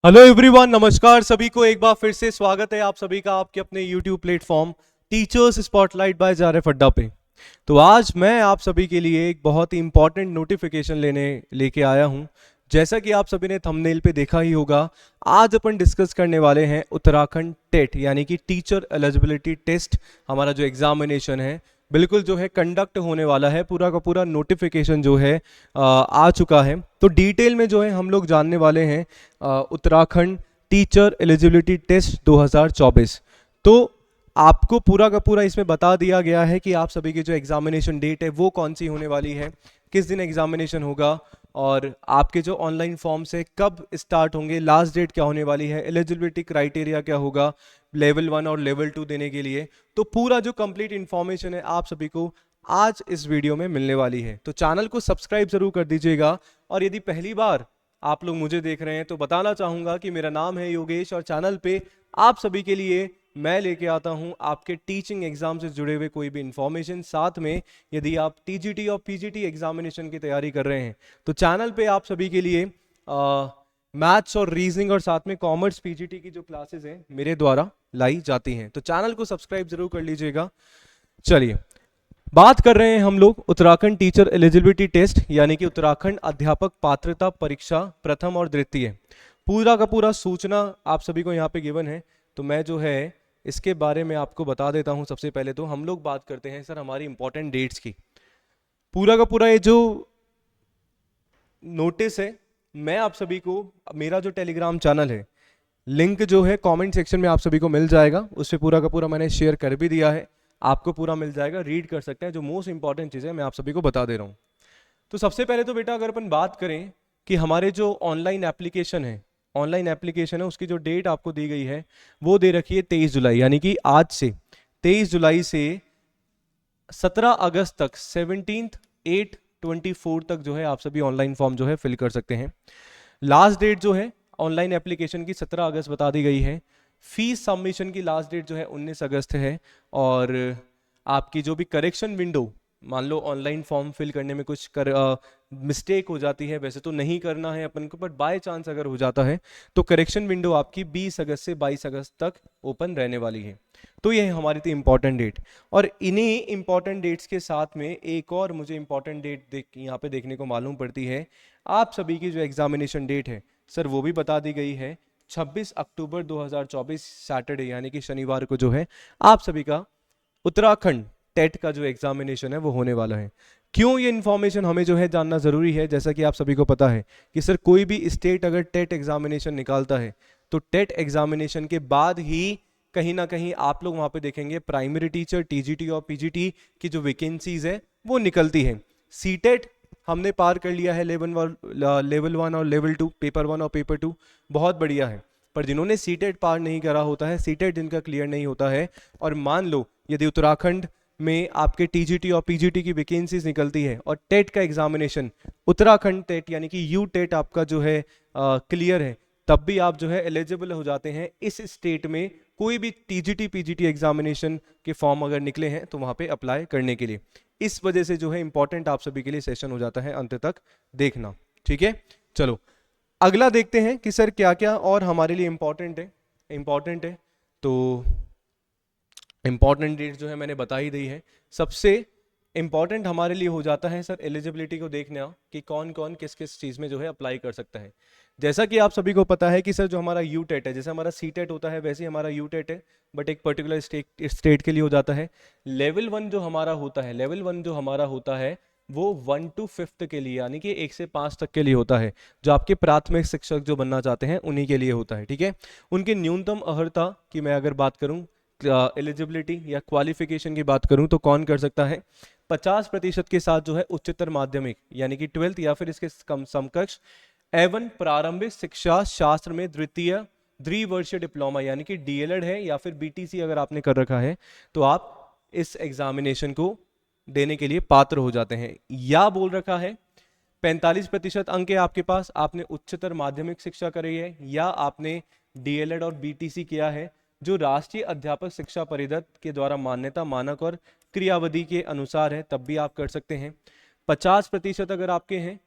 Hello everyone, नमस्कार सभी को। एक बार फिर से स्वागत है आप सभी का आपके अपने YouTube platform teachers spotlight by जारेफ अड्डा पे। तो आज मैं आप सभी के लिए एक बहुत ही इंपॉर्टेंट नोटिफिकेशन लेके आया हूं। जैसा कि आप सभी ने थंबनेल पे देखा ही होगा, आज अपन डिस्कस करने वाले हैं उत्तराखंड टेट यानी कि टीचर एलिजिबिलिटी टेस्ट। हमारा जो एग्जामिनेशन है बिल्कुल जो है कंडक्ट होने वाला है, पूरा का पूरा नोटिफिकेशन जो है आ चुका है। तो डिटेल में जो है हम लोग जानने वाले हैं उत्तराखंड टीचर एलिजिबिलिटी टेस्ट 2024। तो आपको पूरा का पूरा इसमें बता दिया गया है कि आप सभी की जो एग्जामिनेशन डेट है वो कौन सी होने वाली है, किस दिन एग्जामिनेशन होगा, और आपके जो ऑनलाइन फॉर्म्स है कब स्टार्ट होंगे, लास्ट डेट क्या होने वाली है, एलिजिबिलिटी क्राइटेरिया क्या होगा लेवल 1 और लेवल 2 देने के लिए। तो पूरा जो कंप्लीट इन्फॉर्मेशन है आप सभी को आज इस वीडियो में मिलने वाली है। तो चैनल को सब्सक्राइब जरूर कर दीजिएगा, और यदि पहली बार आप लोग मुझे देख रहे हैं तो बताना चाहूंगा कि मेरा नाम है योगेश, और चैनल पे आप सभी के लिए मैं लेके आता हूं आपके टीचिंग एग्जाम से जुड़े हुए कोई भी इंफॉर्मेशन। साथ में यदि आप टीजीटी और पीजीटी एग्जामिनेशन की तैयारी कर रहे हैं तो चैनल पे आप सभी के लिए मैथ्स और रीजनिंग और साथ में कॉमर्स पीजीटी की जो क्लासेस हैं मेरे द्वारा लाई जाती हैं। तो चैनल को सब्सक्राइब जरूर कर लीजिएगा। चलिए, बात कर रहे हैं हम लोग उत्तराखंड टीचर एलिजिबिलिटी टेस्ट यानी कि उत्तराखंड अध्यापक पात्रता परीक्षा प्रथम और द्वितीय। पूरा का पूरा सूचना आप सभी को यहाँ पे गिवन है, तो मैं जो है इसके बारे में आपको बता देता हूँ। सबसे पहले तो हम लोग बात करते हैं सर हमारी इंपॉर्टेंट डेट्स की। पूरा का पूरा ये जो नोटिस है, मैं आप सभी को, मेरा जो टेलीग्राम चैनल है लिंक जो है कमेंट सेक्शन में आप सभी को मिल जाएगा, उस पर पूरा का पूरा मैंने शेयर कर भी दिया है, आपको पूरा मिल जाएगा, रीड कर सकते हैं। जो मोस्ट इंपॉर्टेंट चीज़ है मैं आप सभी को बता दे रहा हूँ। तो सबसे पहले तो बेटा अगर अपन बात करें कि हमारे जो ऑनलाइन एप्लीकेशन है उसकी जो डेट आपको दी गई है वो दे रखी है 23 जुलाई, यानी कि आज से 23 जुलाई से 17 अगस्त तक 17/8/24 तक जो है आप सभी ऑनलाइन फॉर्म जो है फिल कर सकते हैं। लास्ट डेट जो है ऑनलाइन एप्लीकेशन की 17 अगस्त बता दी गई है। फीस सबमिशन की लास्ट डेट जो है 19 अगस्त है। और आपकी जो भी करेक्शन विंडो, मान लो ऑनलाइन फॉर्म फिल करने में कुछ मिस्टेक हो जाती है, वैसे तो नहीं करना है अपन को, बट बाय चांस अगर हो जाता है तो करेक्शन विंडो आपकी 20 अगस्त से 22 अगस्त तक ओपन रहने वाली है। तो ये हमारी थी इंपॉर्टेंट डेट। और इन्हीं इंपॉर्टेंट डेट्स के साथ में एक और मुझे इंपॉर्टेंट डेट यहाँ पे देखने को मालूम पड़ती है। आप सभी की जो एग्जामिनेशन डेट है सर वो भी बता दी गई है 26 अक्टूबर 2024 सैटरडे यानी कि शनिवार को जो है आप सभी का उत्तराखंड टेट का जो एग्जामिनेशन है वो होने वाला है। क्यों ये इन्फॉर्मेशन हमें जो है जानना जरूरी है? जैसा कि आप सभी को पता है कि सर कोई भी स्टेट अगर टेट एग्जामिनेशन निकालता है तो टेट एग्जामिनेशन के बाद ही कहीं ना कहीं आप लोग वहां पे देखेंगे प्राइमरी टीचर, टीजीटी और पीजीटी की जो वैकेंसीज है वो निकलती है। सीटेट हमने पार कर लिया है, लेवल 1 और लेवल 2, पेपर 1 और पेपर 2, बहुत बढ़िया है। पर जिन्होंने सीटेट पार नहीं करा होता है, सीटेट जिनका क्लियर नहीं होता है, और मान लो यदि उत्तराखंड में आपके टीजीटी और पीजीटी की वैकेंसीज निकलती है और टेट का एग्जामिनेशन उत्तराखंड टेट यानी कि यू टेट आपका जो है क्लियर है, तब भी आप जो है एलिजिबल हो जाते हैं इस स्टेट में कोई भी टीजीटी पीजीटी एग्जामिनेशन के फॉर्म अगर निकले हैं तो वहां पे अप्लाई करने के लिए। इस वजह से जो है इंपॉर्टेंट आप सभी के लिए सेशन हो जाता है, अंत तक देखना। ठीक है, चलो अगला देखते हैं कि सर क्या क्या और हमारे लिए इंपॉर्टेंट है। तो इंपॉर्टेंट डेट जो है मैंने बता ही दी है। सबसे इंपॉर्टेंट हमारे लिए हो जाता है सर एलिजिबिलिटी को देखना कि कौन कौन किस किस चीज़ में जो है अप्लाई कर सकता है। जैसा कि आप सभी को पता है कि सर जो हमारा यू टेट है, जैसे हमारा सी टेट होता है वैसे ही हमारा यू टेट है, बट एक पर्टिकुलर स्टेट के लिए हो जाता है। लेवल 1 जो हमारा होता है वो 1 to 5th के लिए यानी कि 1 से 5 तक के लिए होता है। जो आपके प्राथमिक शिक्षक जो बनना चाहते हैं उन्हीं के लिए होता है। ठीक है, उनकी न्यूनतम अर्हता की मैं अगर बात करूं, एलिजिबिलिटी या क्वालिफिकेशन की बात करूं तो कौन कर सकता है? 50% के साथ जो है उच्चतर माध्यमिक यानी कि 12th या फिर इसके समकक्ष एवं प्रारंभिक शिक्षा शास्त्र में द्विवर्षीय डिप्लोमा यानी कि डीएलएड है या फिर बीटीसी अगर आपने कर रखा है तो आप इस एग्जामिनेशन को देने के लिए पात्र हो जाते हैं। या बोल रखा है 45% अंक है आपके पास, आपने उच्चतर माध्यमिक शिक्षा करी है या आपने डीएलएड और बीटीसी किया है जो राष्ट्रीय अध्यापक शिक्षा परिषद के द्वारा मान्यता मानक और क्रियाविधि के अनुसार है, तब भी आप कर सकते हैं। 50% अगर आपके हैं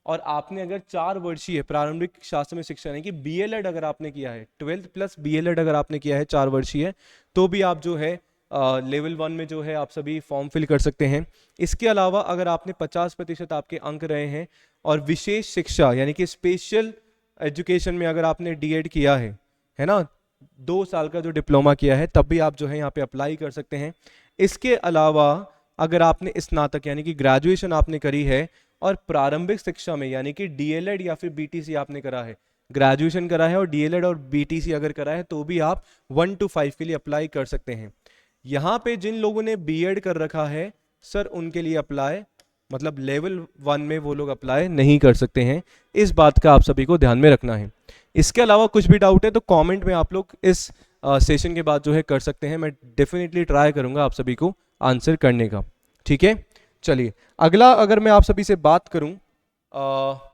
और आपने अगर 4 वर्षीय प्रारंभिक शास्त्र में शिक्षा यानी कि बीएलएड अगर आपने किया है, 12th प्लस बीएलएड अगर आपने किया है 4 वर्षीय, तो भी आप जो है लेवल 1 में जो है आप सभी फॉर्म फिल कर सकते हैं। इसके अलावा अगर आपने 50% आपके अंक रहे हैं और विशेष शिक्षा यानी कि स्पेशल एजुकेशन में अगर आपने डीएड किया है ना, 2 साल का जो डिप्लोमा किया है, तब भी आप जो है यहाँ पे अप्लाई कर सकते हैं। इसके अलावा अगर आपने स्नातक यानी कि ग्रेजुएशन आपने करी है और प्रारंभिक शिक्षा में यानी कि डीएलएड या फिर बीटीसी आपने करा है, ग्रेजुएशन करा है और डीएलएड और बीटीसी अगर करा है, तो भी आप 1 to 5 के लिए अप्लाई कर सकते हैं। यहाँ पे जिन लोगों ने बीएड कर रखा है सर, उनके लिए अप्लाई मतलब लेवल 1 में वो लोग अप्लाई नहीं कर सकते हैं। इस बात का आप सभी को ध्यान में रखना है। इसके अलावा कुछ भी डाउट है तो कमेंट में आप लोग इस सेशन के बाद जो है कर सकते हैं। मैं डेफिनेटली ट्राई करूंगा आप सभी को आंसर करने का। ठीक है, चलिए अगला अगर मैं आप सभी से बात करूं,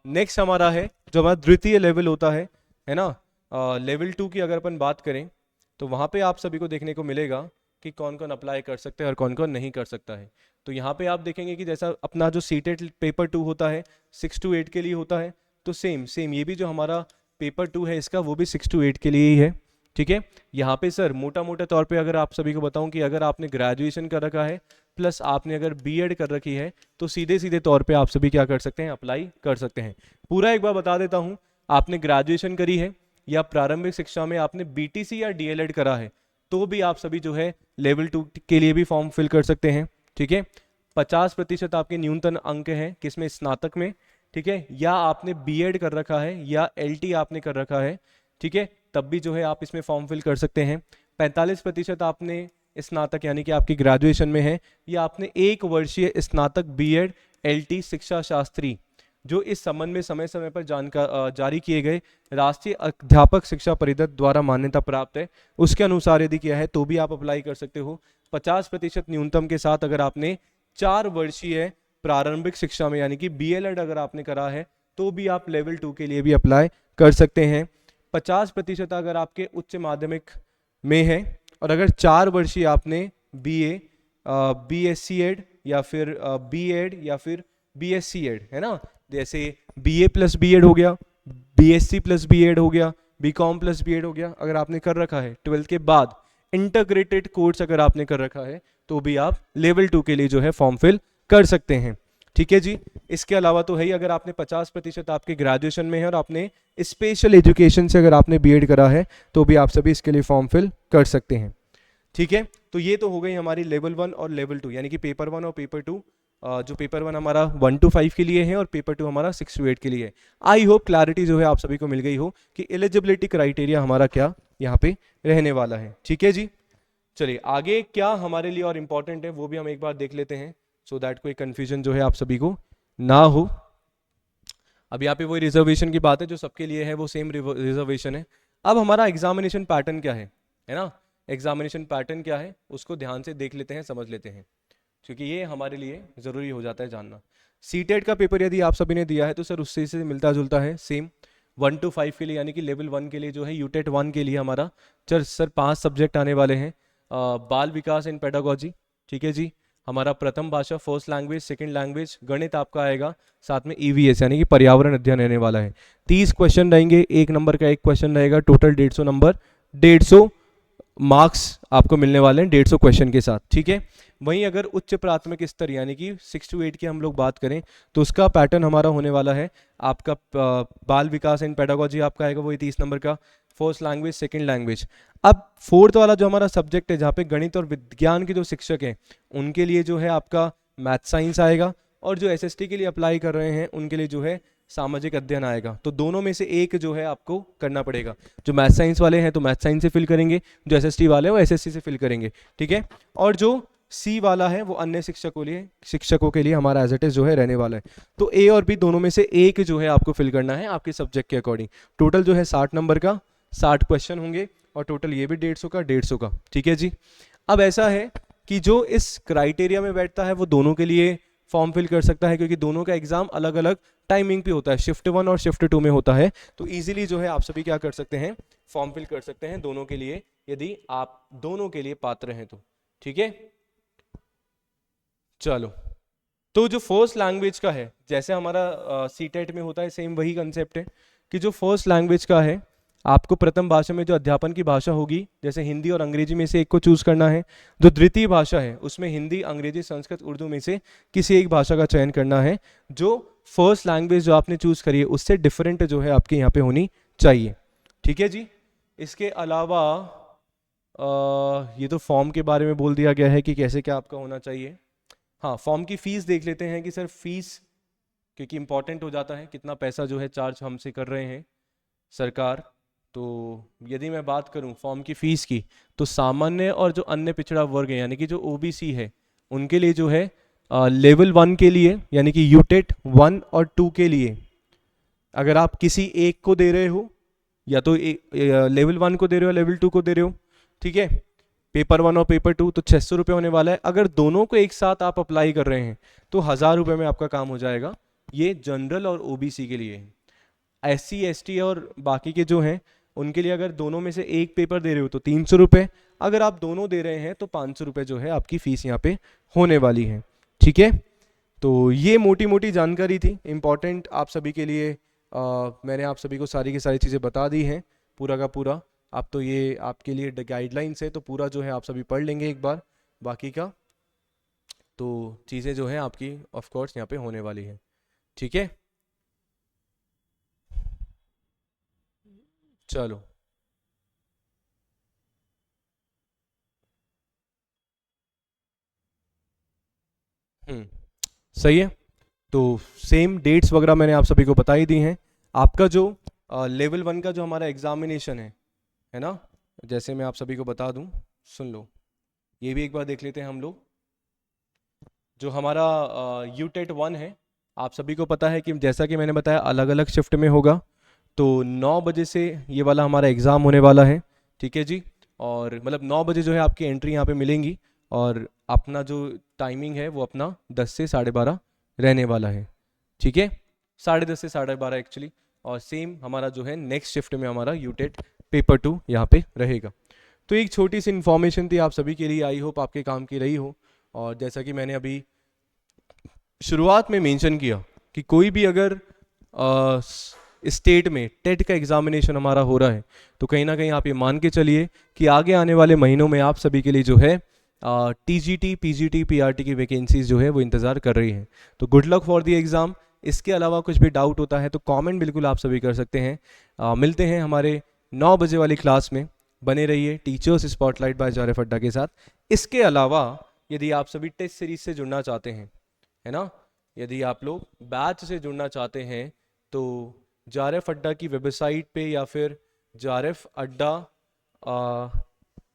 नेक्स्ट हमारा है जो हमारा द्वितीय लेवल होता है ना, लेवल 2 की अगर अपन बात करें तो वहाँ पे आप सभी को देखने को मिलेगा कि कौन कौन अप्लाई कर सकते हैं और कौन कौन नहीं कर सकता है। तो यहाँ पे आप देखेंगे कि जैसा अपना जो सीटेट पेपर 2 होता है 6 to 8 के लिए होता है, तो सेम ये भी जो हमारा पेपर 2 है इसका वो भी 6 to 8 के लिए ही है। ठीक है, यहाँ पे सर मोटा मोटा तौर पे अगर आप सभी को बताऊं कि अगर आपने ग्रेजुएशन कर रखा है प्लस आपने अगर बीएड कर रखी है तो सीधे सीधे तौर पे आप सभी क्या कर सकते हैं, अप्लाई कर सकते हैं। पूरा एक बार बता देता हूँ, आपने ग्रेजुएशन करी है या प्रारंभिक शिक्षा में आपने बीटीसी या डीएलएड करा है, तो भी आप सभी जो है लेवल 2 के लिए भी फॉर्म फिल कर सकते हैं। ठीक है, 50% आपके न्यूनतम अंक हैं किसमें, स्नातक में। ठीक है, या आपने बीएड कर रखा है या एलटी आपने कर रखा है, ठीक है, तब भी जो है आप इसमें फॉर्म फिल कर सकते हैं। 45% आपने स्नातक यानी कि आपकी ग्रेजुएशन में है या आपने 1 वर्षीय स्नातक बीएड एलटी शिक्षा शास्त्री जो इस संबंध में समय समय पर जारी किए गए राष्ट्रीय अध्यापक शिक्षा परिषद द्वारा मान्यता प्राप्त है, उसके अनुसार यदि किया है तो भी आप अप्लाई कर सकते हो। 50% न्यूनतम के साथ अगर आपने 4 वर्षीय प्रारंभिक शिक्षा में यानी कि बीएलएड अगर आपने करा है तो भी आप लेवल 2 के लिए भी अप्लाई कर सकते हैं। 50% अगर आपके उच्च माध्यमिक में है और अगर 4 वर्षीय आपने बीए, बीएससी एड या फिर बीएड या फिर बीएससी एड है ना, जैसे बीए प्लस बीएड हो गया, बीएससी प्लस बीएड हो गया, बीकॉम प्लस बीएड हो गया, अगर आपने कर रखा है 12th के बाद इंटीग्रेटेड कोर्स अगर आपने कर रखा है तो भी आप लेवल 2 के लिए जो है फॉर्म फिल कर सकते हैं। ठीक है जी, इसके अलावा तो है ही, अगर आपने 50% आपके ग्रेजुएशन में है और आपने स्पेशल एजुकेशन से अगर आपने बीएड करा है तो भी आप सभी इसके लिए फॉर्म फिल कर सकते हैं। ठीक है, तो ये तो हो गई हमारी लेवल 1 और लेवल 2 यानी कि पेपर 1 और पेपर 2। जो पेपर 1 हमारा 1 to 5 के लिए है और पेपर 2 हमारा 6 to 8 के लिए है। आई होप क्लैरिटी जो है आप सभी को मिल गई हो कि एलिजिबिलिटी क्राइटेरिया हमारा क्या यहाँ पे रहने वाला है। ठीक है जी, चलिए आगे क्या हमारे लिए और इम्पोर्टेंट है वो भी हम एक बार देख लेते हैं, सो दैट कोई कंफ्यूजन जो है आप सभी को ना हो। अब यहाँ पे वही रिजर्वेशन की बात है, जो सबके लिए है वो सेम रिजर्वेशन है। अब हमारा एग्जामिनेशन पैटर्न क्या है ना, एग्जामिनेशन पैटर्न क्या है उसको ध्यान से देख लेते हैं, समझ लेते हैं, क्योंकि ये हमारे लिए ज़रूरी हो जाता है जानना। सीटेट का पेपर यदि आप सभी ने दिया है तो सर उससे से मिलता जुलता है, सेम 1 to 5 के लिए यानी कि लेवल 1 के लिए जो है यूटेट 1 के लिए हमारा सर 5 सब्जेक्ट आने वाले हैं। बाल विकास एंड पेडागोजी, ठीक है जी, हमारा प्रथम भाषा फर्स्ट लैंग्वेज, सेकंड लैंग्वेज, गणित आपका आएगा, साथ में ईवीएस यानी कि पर्यावरण अध्ययन रहने वाला है। 30 क्वेश्चन रहेंगे, 1 नंबर का 1 क्वेश्चन रहेगा, टोटल 150 नंबर, 150 मार्क्स आपको मिलने वाले हैं 150 क्वेश्चन के साथ। ठीक है, वहीं अगर उच्च प्राथमिक स्तर यानी कि 6 to 8 की हम लोग बात करें तो उसका पैटर्न हमारा होने वाला है आपका बाल विकास एंड पेडागोजी आपका आएगा वही 30 नंबर का, फर्स्ट लैंग्वेज, सेकंड लैंग्वेज। अब 4th वाला जो हमारा सब्जेक्ट है जहाँ पे गणित और विज्ञान के जो शिक्षक हैं उनके लिए जो है आपका मैथ साइंस आएगा, और जो एसएसटी के लिए अप्लाई कर रहे हैं उनके लिए जो है सामाजिक अध्ययन आएगा। तो दोनों में से एक जो है आपको करना पड़ेगा। जो मैथ साइंस वाले हैं तो मैथ साइंस से फिल करेंगे, जो एसएसटी वाले हैं वो एसएससी से फिल करेंगे। ठीक है, और जो सी वाला है वो अन्य शिक्षकों के लिए हमारा एज इट इज जो है रहने वाला है। तो ए और बी दोनों में से एक जो है आपको फिल करना है आपके सब्जेक्ट के अकॉर्डिंग। टोटल जो है 60 नंबर का 60 क्वेश्चन होंगे और टोटल ये भी 150 का। ठीक है जी, अब ऐसा है कि जो इस क्राइटेरिया में बैठता है वो दोनों के लिए फॉर्म फिल कर सकता है, क्योंकि दोनों का एग्जाम अलग अलग टाइमिंग पे होता है, शिफ्ट 1 और शिफ्ट 2 में होता है। तो इजीली जो है आप सभी क्या कर सकते हैं, फॉर्म फिल कर सकते हैं दोनों के लिए, यदि आप दोनों के लिए पात्र हैं तो। ठीक है, चलो तो जो फर्स्ट लैंग्वेज का है, जैसे हमारा सीटेट में होता है, सेम वही कंसेप्ट है कि जो फर्स्ट लैंग्वेज का है, आपको प्रथम भाषा में जो अध्यापन की भाषा होगी, जैसे हिंदी और अंग्रेजी में से एक को चूज करना है। जो द्वितीय भाषा है उसमें हिंदी, अंग्रेजी, संस्कृत, उर्दू में से किसी एक भाषा का चयन करना है। जो फर्स्ट लैंग्वेज जो आपने चूज करी है उससे डिफरेंट जो है आपके यहाँ पे होनी चाहिए। ठीक है जी। इसके अलावा ये तो फॉर्म के बारे में बोल दिया गया है कि कैसे क्या आपका होना चाहिए। हाँ, फॉर्म की फीस देख लेते हैं कि सर फीस, क्योंकि इंपॉर्टेंट हो जाता है कितना पैसा जो है चार्ज हमसे कर रहे हैं सरकार। तो यदि मैं बात करूं फॉर्म की फ़ीस की, तो सामान्य और जो अन्य पिछड़ा वर्ग है यानी कि जो ओबीसी है उनके लिए जो है लेवल 1 के लिए यानी कि यूटेट 1 और 2 के लिए अगर आप किसी एक को दे रहे हो, या तो लेवल 1 को दे रहे हो, लेवल 2 को दे रहे हो, ठीक है, पेपर 1 और पेपर 2, तो 600 रुपये होने वाला है। अगर दोनों को एक साथ आप अप्लाई कर रहे हैं तो 1000 रुपये में आपका काम हो जाएगा। ये जनरल और ओबीसी के लिए है। एससी, एसटी और बाकी के जो हैं उनके लिए अगर दोनों में से एक पेपर दे रहे हो तो 300 रुपये, अगर आप दोनों दे रहे हैं तो 500 रुपये जो है आपकी फ़ीस यहाँ पे होने वाली है। ठीक है, तो ये मोटी मोटी जानकारी थी इम्पॉर्टेंट आप सभी के लिए। मैंने आप सभी को सारी की सारी चीज़ें बता दी हैं पूरा का पूरा। अब तो ये आपके लिए गाइडलाइंस है, तो पूरा जो है आप सभी पढ़ लेंगे एक बार, बाकी का तो चीज़ें जो है आपकी ऑफ कोर्स यहाँ पे होने वाली है। ठीक है, चलो सही है। तो सेम डेट्स वगैरह मैंने आप सभी को बता ही दी हैं। आपका जो लेवल 1 का जो हमारा एग्जामिनेशन है ना, जैसे मैं आप सभी को बता दूं, सुन लो, ये भी एक बार देख लेते हैं हम लोग। जो हमारा यूटेट 1 है, आप सभी को पता है कि जैसा कि मैंने बताया अलग अलग शिफ्ट में होगा। तो 9 बजे से ये वाला हमारा एग्ज़ाम होने वाला है। ठीक है जी, और मतलब 9 बजे जो है आपकी एंट्री यहाँ पे मिलेंगी, और अपना जो टाइमिंग है वो अपना 10 से 12:30 रहने वाला है। ठीक है, 10:30 से 12:30 एक्चुअली। और सेम हमारा जो है नेक्स्ट शिफ्ट में हमारा यूटेट पेपर 2 यहाँ पे रहेगा। तो एक छोटी सी इन्फॉर्मेशन थी आप सभी के लिए, आई होप आपके काम की रही हो। और जैसा कि मैंने अभी शुरुआत में मेंशन किया कि कोई भी अगर स्टेट में टेट का एग्जामिनेशन हमारा हो रहा है, तो कहीं ना कहीं आप ये मान के चलिए कि आगे आने वाले महीनों में आप सभी के लिए जो है टीजीटी, पीजीटी, पीआरटी की वैकेंसीज जो है वो इंतज़ार कर रही हैं। तो good luck for the exam. इसके अलावा कुछ भी डाउट होता है तो कमेंट बिल्कुल आप सभी कर सकते हैं। मिलते हैं हमारे 9 बजे वाली क्लास में। बने रहिए टीचर्स स्पॉटलाइट बाय जारेफ अड्डा के साथ। इसके अलावा यदि आप सभी टेस्ट सीरीज से जुड़ना चाहते हैं, है ना, यदि आप लोग बैच से जुड़ना चाहते हैं, तो जारेफ अड्डा की वेबसाइट पे या फिर जारेफ अड्डा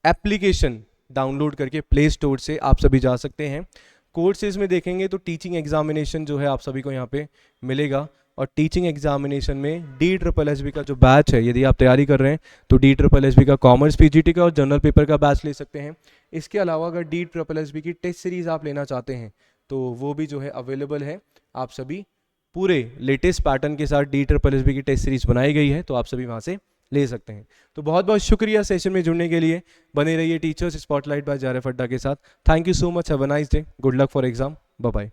एप्लीकेशन डाउनलोड करके प्ले स्टोर से आप सभी जा सकते हैं। कोर्सेज में देखेंगे तो टीचिंग एग्जामिनेशन जो है आप सभी को यहाँ पे मिलेगा, और टीचिंग एग्जामिनेशन में DSSB का जो बैच है, यदि आप तैयारी कर रहे हैं तो DSSB का कॉमर्स पीजीटी का और जनरल पेपर का बैच ले सकते हैं। इसके अलावा अगर DSSB की टेस्ट सीरीज आप लेना चाहते हैं तो वो भी जो है अवेलेबल है। आप सभी पूरे लेटेस्ट पैटर्न के साथ DSSB की टेस्ट सीरीज बनाई गई है, तो आप सभी वहाँ से ले सकते हैं। तो बहुत बहुत शुक्रिया सेशन में जुड़ने के लिए। बने रहिए टीचर्स स्पॉटलाइट बाय जारेफ अड्डा के साथ। Thank you so much, have a nice day, good luck for exam, bye bye.